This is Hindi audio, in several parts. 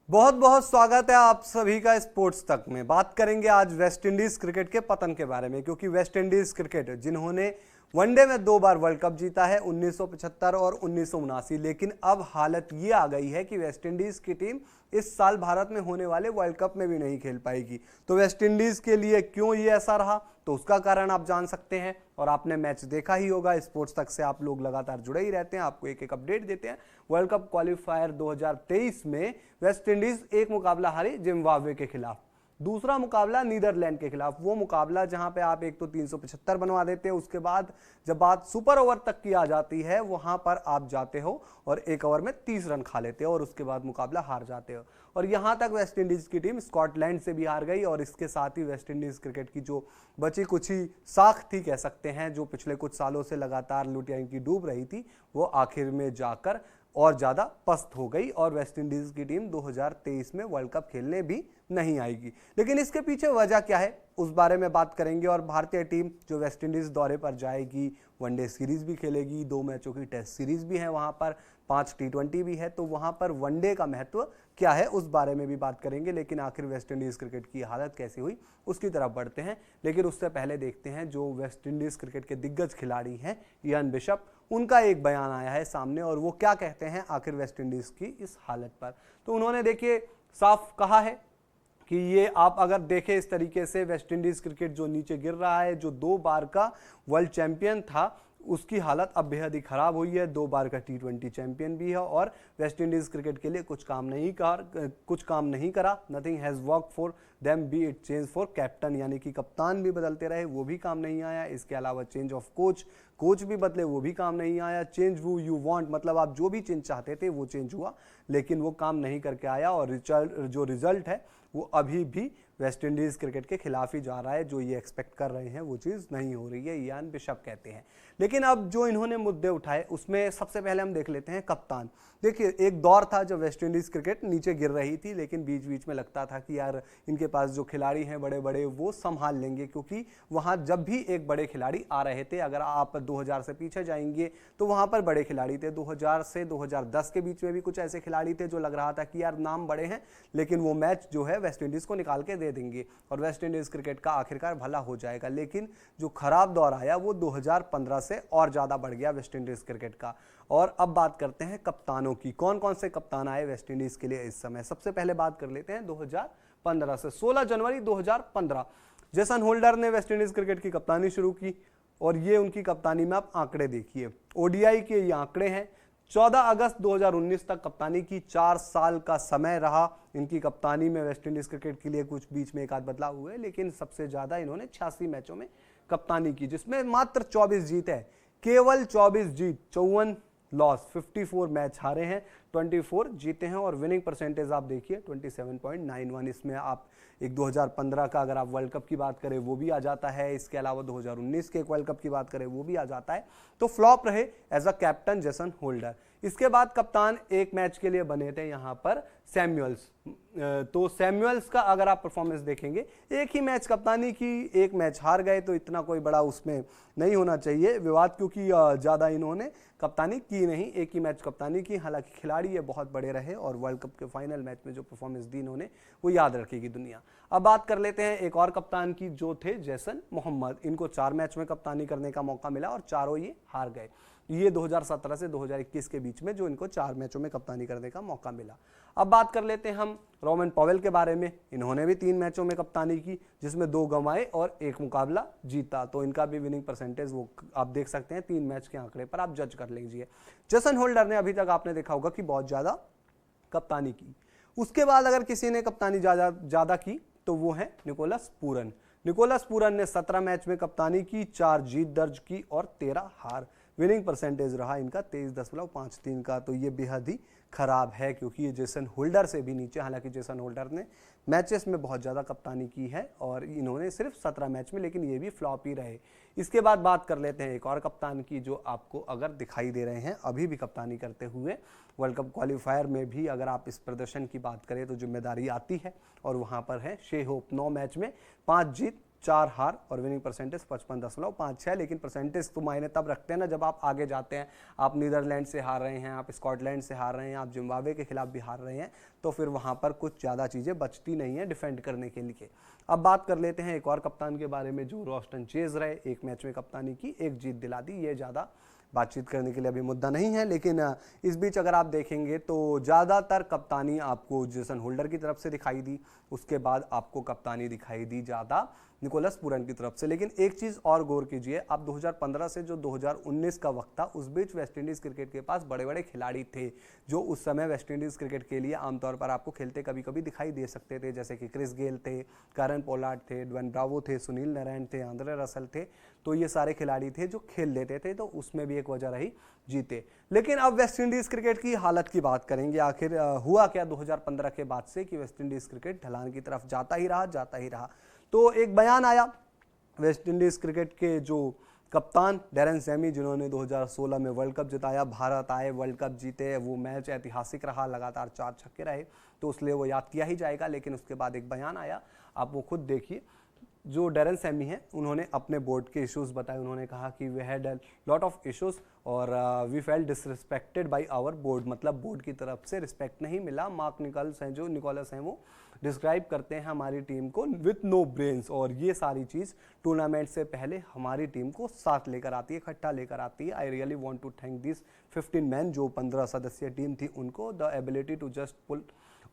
बहुत बहुत स्वागत है आप सभी का स्पोर्ट्स तक में। बात करेंगे आज वेस्ट इंडीज क्रिकेट के पतन के बारे में, क्योंकि वेस्ट इंडीज क्रिकेट जिन्होंने वनडे में 2 बार वर्ल्ड कप जीता है 1975 और 1979, लेकिन अब हालत ये आ गई है कि वेस्ट इंडीज की टीम इस साल भारत में होने वाले वर्ल्ड कप में भी नहीं खेल पाएगी। तो वेस्ट इंडीज के लिए क्यों ये ऐसा रहा, तो उसका कारण आप जान सकते हैं। और आपने मैच देखा ही होगा, स्पोर्ट्स तक से आप लोग लगातार जुड़े ही रहते हैं, आपको एक एक अपडेट देते हैं। वर्ल्ड कप क्वालिफायर 2023 में वेस्ट इंडीज एक मुकाबला हारी जिम्बाब्वे के खिलाफ, दूसरा मुकाबला नीदरलैंड के खिलाफ। वो मुकाबला जहां पे आप एक तो 375 बनवा देते हो, उसके बाद जब बात सुपर ओवर तक की आ जाती है वहां पर आप जाते हो और एक ओवर में 30 रन खा लेते हो और उसके बाद मुकाबला हार जाते हो। और यहां तक वेस्ट इंडीज की टीम स्कॉटलैंड से भी हार गई और इसके साथ ही वेस्ट इंडीज क्रिकेट की जो बची कुछ ही साख थी कह सकते हैं, जो पिछले कुछ सालों से लगातार लुटिया की डूब रही थी, वो आखिर में जाकर और ज्यादा पस्त हो गई और वेस्ट इंडीज की टीम 2023 में वर्ल्ड कप खेलने भी नहीं आएगी। लेकिन इसके पीछे वजह क्या है उस बारे में बात करेंगे। और भारतीय टीम जो वेस्ट इंडीज दौरे पर जाएगी, वनडे सीरीज भी खेलेगी, 2 मैचों की टेस्ट सीरीज भी है, वहां पर 5 T20 भी है, तो वहां पर वनडे का महत्व क्या है उस बारे में भी बात करेंगे। लेकिन आखिर वेस्ट इंडीज क्रिकेट की हालत कैसी हुई उसकी तरफ बढ़ते हैं। लेकिन उससे पहले देखते हैं जो वेस्ट इंडीज क्रिकेट के दिग्गज खिलाड़ी हैं इयान बिशप, उनका एक बयान आया है सामने और वो क्या कहते हैं आखिर वेस्ट इंडीज की इस हालत पर। तो उन्होंने देखिए साफ कहा है कि ये आप अगर देखें इस तरीके से, वेस्ट इंडीज क्रिकेट जो नीचे गिर रहा है, जो 2 बार का वर्ल्ड चैंपियन था, उसकी हालत अब बेहद ही खराब हुई है। 2 बार का T20 चैंपियन भी है और वेस्ट इंडीज क्रिकेट के लिए कुछ काम नहीं करा। Nothing has work for them be it change for captain, यानी कि कप्तान भी बदलते रहे वो भी काम नहीं आया। इसके अलावा चेंज ऑफ कोच भी बदले वो भी काम नहीं आया। चेंज वो यू वांट, मतलब आप जो भी चेंज चाहते थे वो चेंज हुआ, लेकिन वो काम नहीं करके आया। और जो रिजल्ट है वो अभी भी वेस्ट इंडीज क्रिकेट के खिलाफ ही जा रहा है। जो ये एक्सपेक्ट कर रहे हैं वो चीज़ नहीं हो रही है, इयान बिशप कहते हैं। लेकिन अब जो इन्होंने मुद्दे उठाए उसमें सबसे पहले हम देख लेते हैं कप्तान। देखिए एक दौर था जब वेस्ट इंडीज क्रिकेट नीचे गिर रही थी, लेकिन बीच बीच में लगता था कि यार इनके पास जो खिलाड़ी हैं बड़े बड़े वो संभाल लेंगे, क्योंकि वहाँ जब भी एक बड़े खिलाड़ी आ रहे थे, अगर आप 2000 से पीछे जाएंगे तो वहाँ पर बड़े खिलाड़ी थे। 2000 से 2010 के बीच में भी कुछ ऐसे खिलाड़ी थे जो लग रहा था कि यार नाम बड़े हैं, लेकिन वो मैच जो है वेस्ट इंडीज को निकाल के दे देंगे और वेस्ट इंडीज क्रिकेट का आखिरकार भला हो जाएगा। लेकिन जो खराब दौर आया वो 2015 से और ज्यादा बढ़ गया वेस्ट इंडीज क्रिकेट का। और अब बात करते हैं कप्तानों की, कौन कौन से कप्तान आए वेस्ट इंडीज के लिए इस समय। सबसे पहले बात कर लेते हैं 2015 से। 16 जनवरी 2015 जेसन होल्डर ने वेस्ट इंडीज क्रिकेट की कप्तानी शुरू की और ये उनकी कप्तानी में आप आंकड़े देखिए, ओडीआई के ये आंकड़े हैं। 14 अगस्त 2019 तक कप्तानी की, 4 साल का समय रहा इनकी कप्तानी में वेस्ट इंडीज क्रिकेट के लिए। कुछ बीच में एक आध बदलाव हुए, लेकिन सबसे ज्यादा इन्होंने 86 मैचों में कप्तानी की, जिसमें मात्र 24 जीत है, केवल 24 जीत, 54 लॉस, 54 मैच हारे हैं, 24 जीते हैं। और विनिंग परसेंटेज आप देखिए 27.91। इसमें आप एक 2015 का अगर आप वर्ल्ड कप की बात करें वो भी आ जाता है, इसके अलावा 2019 के एक वर्ल्ड कप की बात करें वो भी आ जाता है। तो फ्लॉप रहे as a captain Jason Holder. इसके बाद कप्तान एक मैच के लिए बने थे यहाँ पर सैमुअल्स। तो सैमुअल्स का अगर आप परफॉर्मेंस देखेंगे, एक ही मैच कप्तानी की, एक मैच हार गए, तो इतना कोई बड़ा उसमें नहीं होना चाहिए विवाद, क्योंकि ज़्यादा इन्होंने कप्तानी की नहीं, एक ही मैच कप्तानी की। हालांकि खिलाड़ी ये बहुत बड़े रहे और वर्ल्ड कप के फाइनल मैच में जो परफॉर्मेंस दी इन्होंने वो याद रखेगी दुनिया। अब बात कर लेते हैं एक और कप्तान की जो थे जैसन मोहम्मद। इनको 4 मैच में कप्तानी करने का मौका मिला और चारों ये हार गए। ये 2017 से 2021 के बीच में जो इनको 4 मैचों में कप्तानी करने का मौका मिला। अब बात कर लेते हैं हम रोमन पॉवेल के बारे में। इन्होंने भी 3 मैचों में कप्तानी की, जिसमें 2 गंवाए और 1 मुकाबला जीता। तो इनका भी विनिंग परसेंटेज वो आप देख सकते हैं 3 मैच के आंकड़े पर, आप जज कर लीजिए। जेसन होल्डर ने अभी तक आपने देखा होगा कि बहुत ज्यादा कप्तानी की। उसके बाद अगर किसी ने कप्तानी ज्यादा की तो वो है निकोलस पूरन। निकोलस पूरन ने 17 मैच में कप्तानी की, 4 जीत दर्ज की और 13 हार। विनिंग परसेंटेज रहा इनका 23.53 का। तो ये बेहद ही खराब है, क्योंकि ये जेसन होल्डर से भी नीचे। हालांकि जेसन होल्डर ने मैचेस में बहुत ज़्यादा कप्तानी की है और इन्होंने सिर्फ 17 मैच में, लेकिन ये भी फ्लॉप ही रहे। इसके बाद बात कर लेते हैं एक और कप्तान की जो आपको अगर दिखाई दे रहे हैं अभी भी कप्तानी करते हुए। वर्ल्ड कप क्वालिफायर में भी अगर आप इस प्रदर्शन की बात करें तो जिम्मेदारी आती है और वहाँ पर है शे होप। 9 मैच में 5 जीत, 4 हार और विनिंग परसेंटेज 55.56। लेकिन परसेंटेज तो मायने तब रखते हैं ना जब आप आगे जाते हैं। आप नीदरलैंड से हार रहे हैं, आप स्कॉटलैंड से हार रहे हैं, आप जिम्बाब्वे के खिलाफ भी हार रहे हैं, तो फिर वहाँ पर कुछ ज़्यादा चीज़ें बचती नहीं हैं डिफेंड करने के लिए। अब बात कर लेते हैं एक और कप्तान के बारे में जो रॉस्टन चेज रहे। एक मैच में कप्तानी की, एक जीत दिला दी। ये ज़्यादा बातचीत करने के लिए अभी मुद्दा नहीं है, लेकिन इस बीच अगर आप देखेंगे तो ज़्यादातर कप्तानी आपको जेसन होल्डर की तरफ से दिखाई दी, उसके बाद आपको कप्तानी दिखाई दी ज़्यादा निकोलस पूरन की तरफ से। लेकिन एक चीज़ और गौर कीजिए, अब 2015 से जो 2019 का वक्त था, उस बीच वेस्टइंडीज़ क्रिकेट के पास बड़े बड़े खिलाड़ी थे जो उस समय वेस्टइंडीज़ क्रिकेट के लिए आमतौर पर आपको खेलते कभी कभी दिखाई दे सकते थे, जैसे कि क्रिस गेल थे, कैरन पोलार्ड थे, ड्वेन ब्रावो थे, सुनील नारायण थे, आंद्रे रसल थे। तो ये सारे खिलाड़ी थे जो खेल लेते थे, तो उसमें भी एक वजह रही जीते। लेकिन अब वेस्टइंडीज़ क्रिकेट की हालत की बात करेंगे। आखिर हुआ क्या 2015 के बाद से कि वेस्टइंडीज़ क्रिकेट ढलान की तरफ जाता ही रहा। तो एक बयान आया वेस्टइंडीज़ क्रिकेट के जो कप्तान डैरेन सैमी, जिन्होंने 2016 में वर्ल्ड कप जिताया, भारत आए, वर्ल्ड कप जीते, वो मैच ऐतिहासिक रहा, लगातार 4 छक्के रहे, तो इसलिए वो याद किया ही जाएगा। लेकिन उसके बाद एक बयान आया, आप वो खुद देखिए। जो डैरेन सैमी हैं उन्होंने अपने बोर्ड के इश्यूज बताए। उन्होंने कहा कि we had a lot of issues और we felt disrespected by our board, मतलब बोर्ड की तरफ से रिस्पेक्ट नहीं मिला। मार्क निकोलस हैं वो डिस्क्राइब करते हैं हमारी टीम को विथ नो ब्रेन्स, और ये सारी चीज़ टूर्नामेंट से पहले हमारी टीम को साथ लेकर आती है, इकट्ठा लेकर आती है। I really want to thank this 15 man, जो 15 सदस्यीय टीम थी, उनको the ability to just pull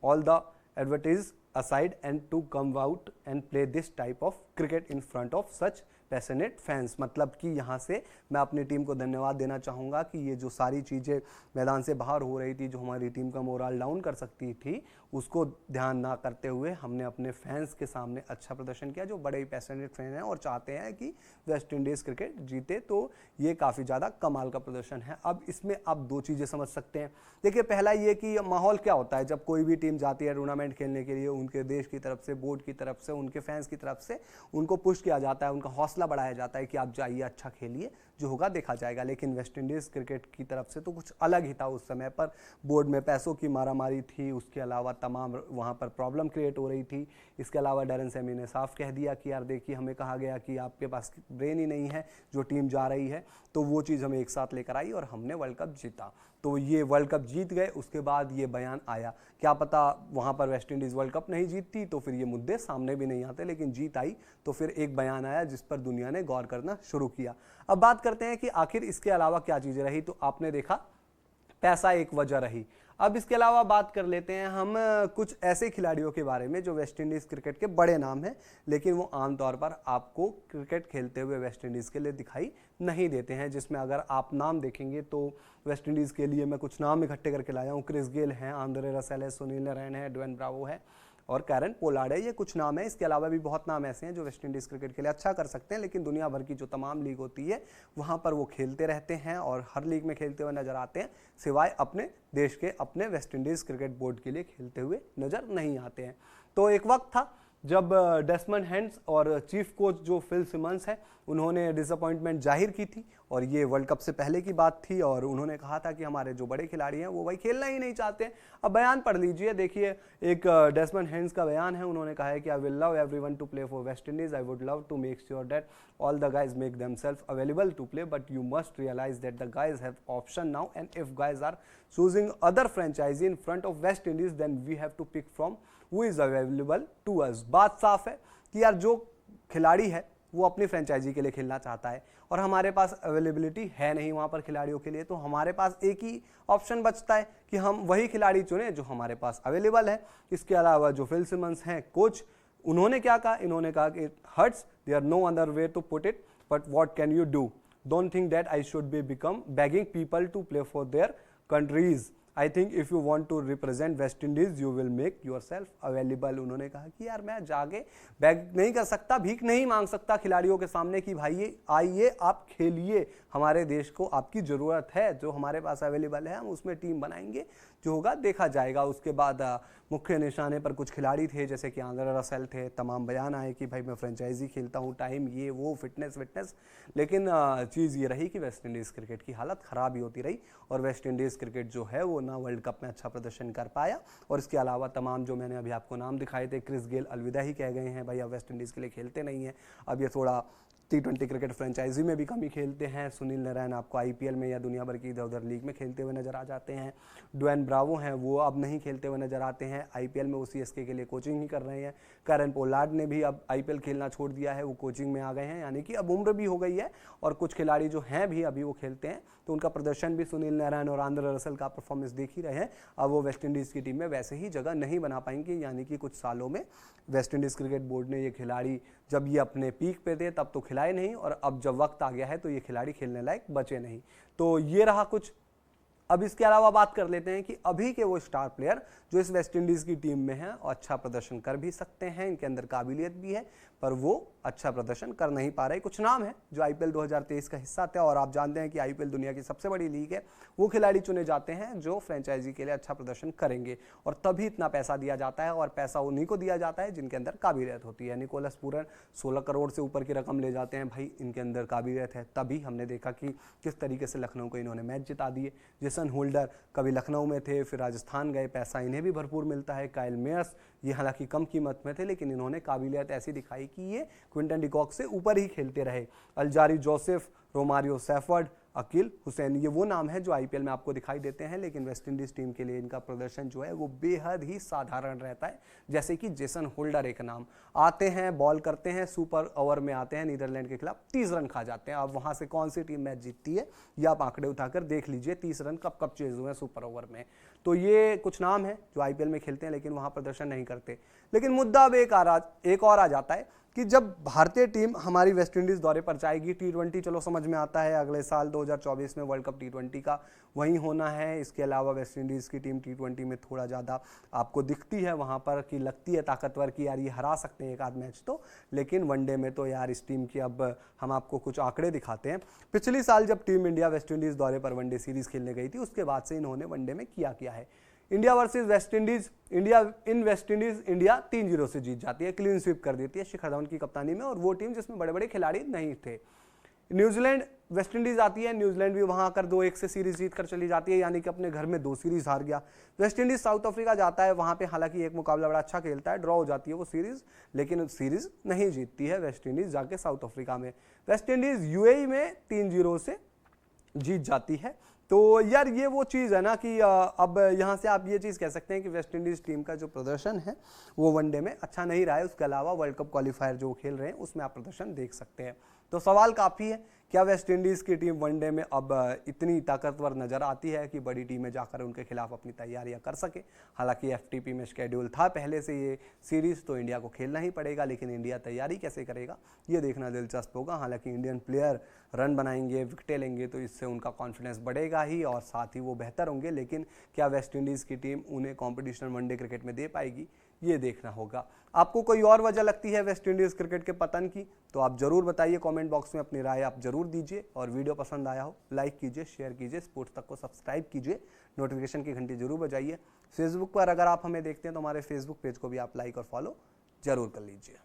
all the advertise aside and to come out and play this type of cricket in front of such passionate fans. मतलब कि यहाँ से मैं अपनी टीम को धन्यवाद देना चाहूँगा कि ये जो सारी चीज़ें मैदान से बाहर हो रही थी, जो हमारी टीम का मोरल डाउन कर सकती थी, उसको ध्यान ना करते हुए हमने अपने फैंस के सामने अच्छा प्रदर्शन किया, जो बड़े ही पैशनेट फैन हैं और चाहते हैं कि वेस्ट इंडीज़ क्रिकेट जीते। तो ये काफ़ी ज़्यादा कमाल का प्रदर्शन है। अब इसमें आप 2 चीज़ें समझ सकते हैं। देखिए, पहला ये कि माहौल क्या होता है जब कोई भी टीम जाती है टूर्नामेंट खेलने के लिए, उनके देश की तरफ से, बोर्ड की तरफ से, उनके फैंस की तरफ से उनको पुश किया जाता है, उनका हौसला बढ़ाया जाता है कि आप जाइए, अच्छा खेलिए, जो होगा देखा जाएगा। लेकिन वेस्ट इंडीज़ क्रिकेट की तरफ से तो कुछ अलग ही था उस समय पर। बोर्ड में पैसों की मारामारी थी, उसके अलावा तमाम वहाँ पर प्रॉब्लम क्रिएट हो रही थी। इसके अलावा डैरेन सैमी ने साफ कह दिया कि यार देखिए, हमें कहा गया कि आपके पास ब्रेन ही नहीं है, जो टीम जा रही है, तो वो चीज़ हमें एक साथ लेकर आई और हमने वर्ल्ड कप जीता। तो ये वर्ल्ड कप जीत गए, उसके बाद ये बयान आया। क्या पता वहाँ पर वेस्ट इंडीज़ वर्ल्ड कप नहीं जीतती तो फिर ये मुद्दे सामने भी नहीं आते, लेकिन जीत आई तो फिर एक बयान आया जिस पर दुनिया ने गौर करना शुरू किया। अब बात करते हैं कि आखिर इसके अलावा क्या चीज़ें रही। तो आपने देखा पैसा एक वजह रही। अब इसके अलावा बात कर लेते हैं हम कुछ ऐसे खिलाड़ियों के बारे में जो वेस्ट इंडीज़ क्रिकेट के बड़े नाम हैं, लेकिन वो आमतौर पर आपको क्रिकेट खेलते हुए वेस्ट इंडीज़ के लिए दिखाई नहीं देते हैं। जिसमें अगर आप नाम देखेंगे तो वेस्ट इंडीज़ के लिए मैं कुछ नाम इकट्ठे करके लाया हूँ। क्रिस गेल हैं, आंद्रे रसेल है, सुनील नारायण है, ड्वेन ब्रावो है और कैरन पोलार्ड है। ये कुछ नाम है। इसके अलावा भी बहुत नाम ऐसे हैं जो वेस्ट इंडीज़ क्रिकेट के लिए अच्छा कर सकते हैं, लेकिन दुनिया भर की जो तमाम लीग होती है वहाँ पर वो खेलते रहते हैं और हर लीग में खेलते हुए नजर आते हैं, सिवाय अपने देश के, अपने वेस्ट इंडीज़ क्रिकेट बोर्ड के लिए खेलते हुए नजर नहीं आते हैं। तो एक वक्त था जब डेस्मंड हैंड्स और चीफ कोच जो फिल सिमंस है, उन्होंने डिसअपॉइंटमेंट जाहिर की थी और ये वर्ल्ड कप से पहले की बात थी, और उन्होंने कहा था कि हमारे जो बड़े खिलाड़ी हैं वो भाई खेलना ही नहीं चाहते हैं। अब बयान पढ़ लीजिए, देखिए एक डेस्मंड हैंड्स का बयान है। उन्होंने कहा है कि I will love everyone to play for West Indies, I would love to make sure that all the guys make themselves available to play, but you must realize that the guys have option now, and if guys are choosing other franchise in front of West Indies, then we have to pick from who is available to us। बात साफ है कि यार जो खिलाड़ी है वो अपनी फ्रेंचाइजी के लिए खेलना चाहता है और हमारे पास अवेलेबिलिटी है नहीं वहाँ पर खिलाड़ियों के लिए, तो हमारे पास एक ही ऑप्शन बचता है कि हम वही खिलाड़ी चुनें जो हमारे पास अवेलेबल है। इसके अलावा जो फिल सिमंस हैं कोच, उन्होंने क्या कहा? इन्होंने कहा कि hurts, there no other way to put it, but what can you do? Don't think that I should be become begging people to play for their countries. I think if you want to represent West Indies you will make yourself available. उन्होंने कहा कि यार मैं जाके बैग नहीं कर सकता, भीख नहीं मांग सकता खिलाड़ियों के सामने कि भाई आइए आप खेलिए, हमारे देश को आपकी ज़रूरत है, जो हमारे पास अवेलेबल है हम उसमें टीम बनाएंगे, जो होगा देखा जाएगा। उसके बाद मुख्य निशाने पर कुछ खिलाड़ी थे जैसे कि आंद्रे रसेल थे। तमाम बयान आए कि भाई मैं फ्रेंचाइजी खेलता हूँ, टाइम ये वो, फिटनेस, लेकिन चीज़ ये रही कि वेस्ट इंडीज़ क्रिकेट की हालत ख़राब ही होती रही और वेस्ट इंडीज़ क्रिकेट जो है वो ना वर्ल्ड कप में अच्छा प्रदर्शन कर पाया। और इसके अलावा तमाम जो मैंने अभी आपको नाम दिखाए थे, क्रिस गेल अलविदा ही कह गए हैं, भाई अब वेस्ट इंडीज़ के लिए खेलते नहीं हैं, अब ये थोड़ा T20 क्रिकेट फ्रेंचाइजी में भी कमी खेलते हैं। सुनील नारायण आपको IPL में या दुनिया भर की इधर उधर लीग में खेलते हुए नजर आ जाते हैं। ड्वेन ब्रावो हैं, वो अब नहीं खेलते हुए नजर आते हैं, IPL में वो CSK के लिए कोचिंग ही कर रहे हैं। कैरन पोलार्ड ने भी अब IPL खेलना छोड़ दिया है, वो कोचिंग में आ गए हैं, यानी कि अब उम्र भी हो गई है और कुछ खिलाड़ी जो हैं भी अभी वो खेलते हैं, तो उनका प्रदर्शन भी सुनील नारायण और आंद्रे रसेल का परफॉर्मेंस देख ही रहे हैं। अब वो वेस्ट इंडीज़ की टीम में वैसे ही जगह नहीं बना पाएंगे, यानी कि कुछ सालों में वेस्ट इंडीज़ क्रिकेट बोर्ड ने ये खिलाड़ी जब ये अपने पीक पे थे तब तो खिलाए नहीं, और अब जब वक्त आ गया है तो ये खिलाड़ी खेलने लायक बचे नहीं। तो ये रहा कुछ। अब इसके अलावा बात कर लेते हैं कि अभी के वो स्टार प्लेयर जो इस वेस्ट इंडीज़ की टीम में हैं और अच्छा प्रदर्शन कर भी सकते हैं, इनके अंदर काबिलियत भी है, पर वो अच्छा प्रदर्शन कर नहीं पा रहे। कुछ नाम है जो IPL 2023 का हिस्सा थे, और आप जानते हैं कि IPL दुनिया की सबसे बड़ी लीग है, वो खिलाड़ी चुने जाते हैं जो फ्रेंचाइजी के लिए अच्छा प्रदर्शन करेंगे, और तभी इतना पैसा दिया जाता है, और पैसा उन्हीं को दिया जाता है जिनके अंदर काबिलियत होती है। निकोलस पूरन 16 करोड़ से ऊपर की रकम ले जाते हैं, भाई इनके अंदर काबिलियत है, तभी हमने देखा कि किस तरीके से लखनऊ को इन्होंने मैच जिता दिए। जेसन होल्डर कभी लखनऊ में थे, फिर राजस्थान गए, पैसा इन्हें भी भरपूर मिलता है। काइल मेयर्स, ये हालांकि कम कीमत में थे, लेकिन इन्होंने काबिलियत ऐसी दिखाई कि ये क्विंटन डिकॉक से ऊपर ही खेलते रहे। Alzarri Joseph, Romario Shepherd, Akeal Hosein, ये वो नाम है जो IPL में आपको दिखाई देते हैं, लेकिन वेस्ट इंडीज़ टीम के लिए इनका प्रदर्शन जो है वो बेहद ही साधारण रहता है। जैसे कि जेसन होल्डर एक नाम, आते हैं, बॉल करते हैं, सुपर ओवर में आते हैं, नीदरलैंड के खिलाफ 30 रन खा जाते हैं। अब वहाँ से कौन सी टीम मैच जीतती है, ये आप आंकड़े उठाकर देख लीजिए, 30 रन कब कब चेज हुए हैं सुपर ओवर में। तो ये कुछ नाम है जो IPL में खेलते हैं लेकिन वहाँ प्रदर्शन नहीं करते। लेकिन मुद्दा अब एक और आ जाता है कि जब भारतीय टीम हमारी वेस्ट इंडीज़ दौरे पर जाएगी, T20 चलो समझ में आता है, अगले साल 2024 में वर्ल्ड कप T20 का वहीं होना है। इसके अलावा वेस्ट इंडीज़ की टीम T20 में थोड़ा ज़्यादा आपको दिखती है वहाँ पर कि लगती है ताकतवर कि यार ये हरा सकते हैं एक आध मैच तो, लेकिन वनडे में तो यार इस टीम की अब हम आपको कुछ आंकड़े दिखाते हैं। पिछली साल जब टीम इंडिया वेस्ट इंडीज़ दौरे पर वनडे सीरीज़ खेलने गई थी, उसके बाद से इन्होंने वनडे में किया है। India versus West Indies, India in West Indies, India 3-0 से जीत जाती है, क्लीन स्वीप कर देती है शिखर धवन की कप्तानी में, और वो टीम जिसमें बड़े बड़े खिलाड़ी नहीं थे। न्यूजीलैंड वेस्ट इंडीज आती है, न्यूजीलैंड भी वहां आकर 2-1 से सीरीज जीत कर चली जाती है, यानी कि अपने घर में 2 सीरीज हार गया। वेस्ट इंडीज साउथ अफ्रीका जाता है, वहां पे हालांकि एक मुकाबला बड़ा अच्छा खेलता है, ड्रॉ हो जाती है वो सीरीज, लेकिन सीरीज नहीं जीतती है वेस्ट इंडीज जाके साउथ अफ्रीका में। वेस्ट इंडीज UAE में 3-0 से जीत जाती है। तो यार ये वो चीज़ है ना कि अब यहाँ से आप ये चीज़ कह सकते हैं कि वेस्ट इंडीज़ टीम का जो प्रदर्शन है वो वनडे में अच्छा नहीं रहा है, उसके अलावा वर्ल्ड कप क्वालिफायर जो खेल रहे हैं उसमें आप प्रदर्शन देख सकते हैं। तो सवाल काफ़ी है, क्या वेस्ट इंडीज़ की टीम वनडे में अब इतनी ताकतवर नज़र आती है कि बड़ी टीमें जाकर उनके खिलाफ अपनी तैयारियां कर सके। हालांकि FTP में शेड्यूल था पहले से ये सीरीज़, तो इंडिया को खेलना ही पड़ेगा, लेकिन इंडिया तैयारी कैसे करेगा ये देखना दिलचस्प होगा। हालांकि इंडियन प्लेयर रन बनाएंगे, विकेटें लेंगे, तो इससे उनका कॉन्फिडेंस बढ़ेगा ही और साथ ही वो बेहतर होंगे, लेकिन क्या वेस्ट इंडीज़ की टीम उन्हें कॉम्पिटिशन वनडे क्रिकेट में दे पाएगी, ये देखना होगा। आपको कोई और वजह लगती है वेस्ट इंडीज़ क्रिकेट के पतन की, तो आप जरूर बताइए कमेंट बॉक्स में, अपनी राय आप जरूर दीजिए, और वीडियो पसंद आया हो लाइक कीजिए, शेयर कीजिए, स्पोर्ट्स तक को सब्सक्राइब कीजिए, नोटिफिकेशन की घंटी जरूर बजाइए। फेसबुक पर अगर आप हमें देखते हैं तो हमारे फेसबुक पेज को भी आप लाइक और फॉलो जरूर कर लीजिए।